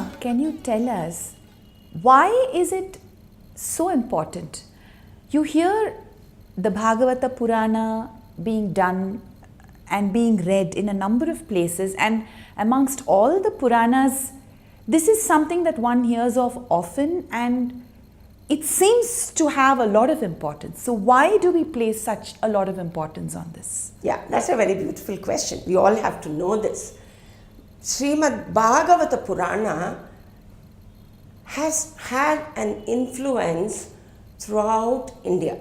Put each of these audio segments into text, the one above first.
Gudiya, can you tell us why is it so important? You hear the Bhagavata Purana being done and being read in a number of places, and amongst all the Puranas, this is something that one hears of often and it seems to have a lot of importance. So why do we place such a lot of importance on this? Yeah, that's a very beautiful question. We all have to know this. Shrimad Bhagavata Purana has had an influence throughout India.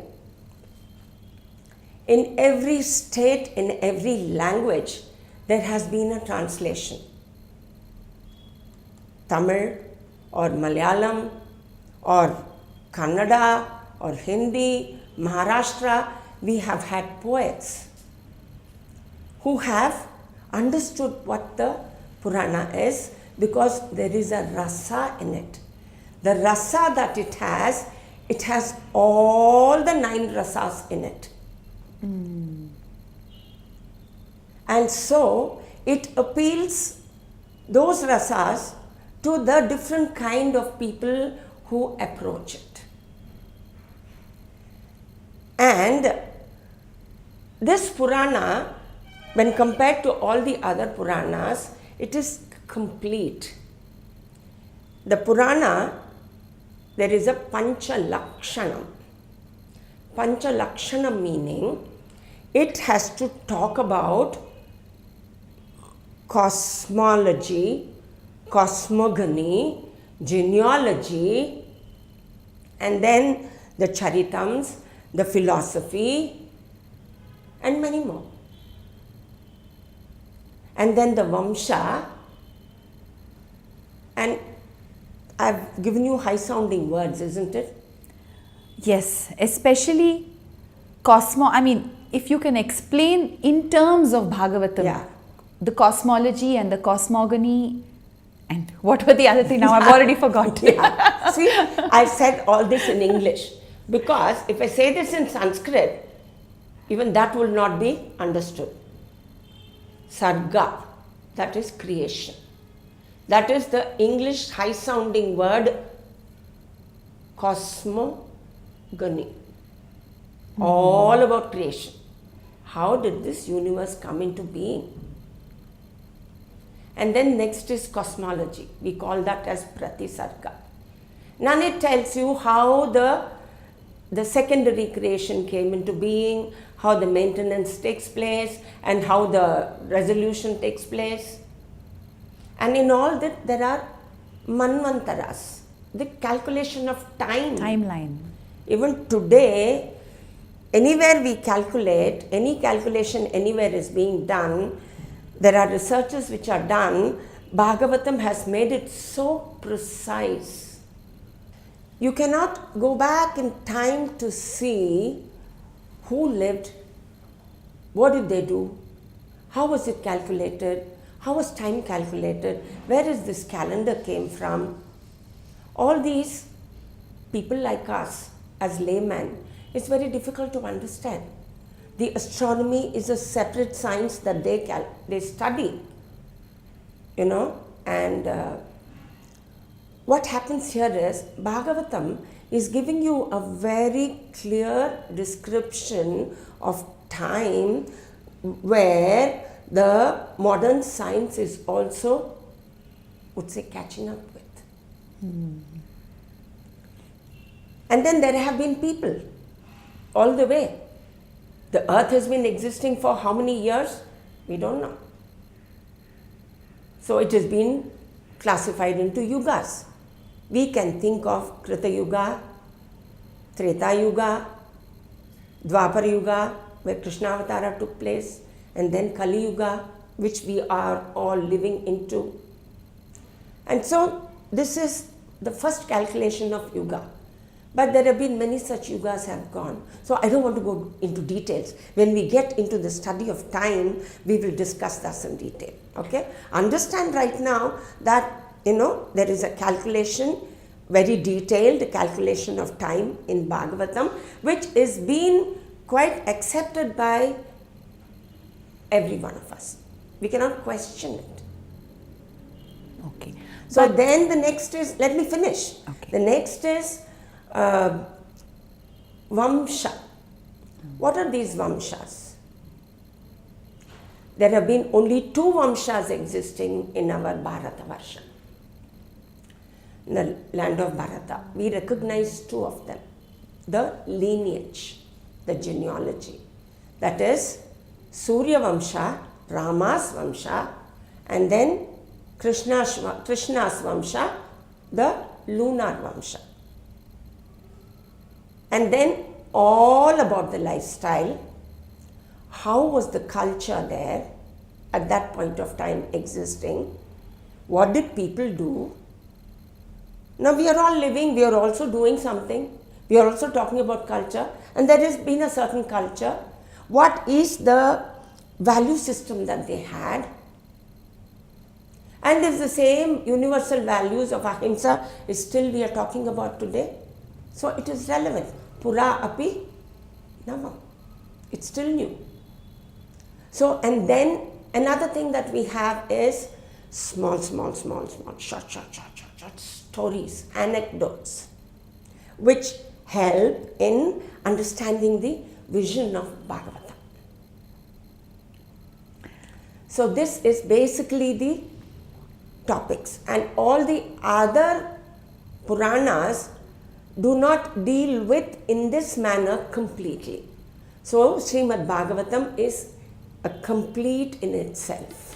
In every state, in every language, there has been a translation. Tamil or Malayalam or Kannada or Hindi, Maharashtra, we have had poets who have understood what the Purana is because there is a rasa in it. The rasa that it has all the 9 rasas in it. And so it appeals those rasas to the different kind of people who approach it. And this Purana, when compared to all the other Puranas, it is complete. The Purana, there is a Pancha Lakshanam. Pancha Lakshanam meaning it has to talk about cosmology, cosmogony, genealogy, and then the Charitams, the philosophy, and many more. And then the Vamsha, and I've given you high sounding words, isn't it? Yes, especially if you can explain in terms of Bhagavatam, the cosmology and the cosmogony, and what were the other thing? Now I've already forgotten. See, I've said all this in English because if I say this in Sanskrit, even that will not be understood. Sarga, that is creation. That is the English high sounding word cosmogony. All about creation. How did this universe come into being? And then next is cosmology. We call that as Pratisarga. Then it tells you how the secondary creation came into being, how the maintenance takes place, and how the resolution takes place. And in all that, there are manvantaras, the calculation of time. Timeline. Even today, anywhere we calculate, any calculation anywhere is being done, there are researches which are done. Bhagavatam has made it so precise. You cannot go back in time to see who lived, what did they do, how was it calculated, how was time calculated, where is this calendar came from. All these people like us as laymen, it's very difficult to understand. The astronomy is a separate science that they study, and what happens here is Bhagavatam is giving you a very clear description of time where the modern science is also, would say, catching up with. And then there have been people all the way. The earth has been existing for how many years? We don't know. So it has been classified into yugas. We can think of Krita Yuga, Treta Yuga, Dwapara Yuga, where Krishna Avatara took place, and then Kali Yuga, which we are all living into. And so this is the first calculation of yuga. But there have been many such yugas have gone. So I don't want to go into details. When we get into the study of time, we will discuss this in detail. Okay? Understand right now that, there is a calculation, very detailed calculation of time in Bhagavatam, which is being quite accepted by every one of us. We cannot question it. Okay. So then the next is, let me finish. Okay. The next is Vamsha. What are these Vamshas? There have been only 2 Vamshas existing in our Bharatavarsha. In the land of Bharata. We recognize 2 of them. The lineage, the genealogy. That is Surya Vamsha, Rama's Vamsha, and then Krishna's Vamsha, the lunar Vamsha. And then all about the lifestyle. How was the culture there at that point of time existing? What did people do? Now we are all living, we are also doing something. We are also talking about culture, and there has been a certain culture. What is the value system that they had? And if the same universal values of ahimsa is still we are talking about today, so it is relevant. Pura api nama. It's still new. So, and then another thing that we have is small, short stories, anecdotes, which help in understanding the vision of Bhagavatam. So this is basically the topics, and all the other Puranas do not deal with in this manner completely. So Shrimad Bhagavatam is a complete in itself.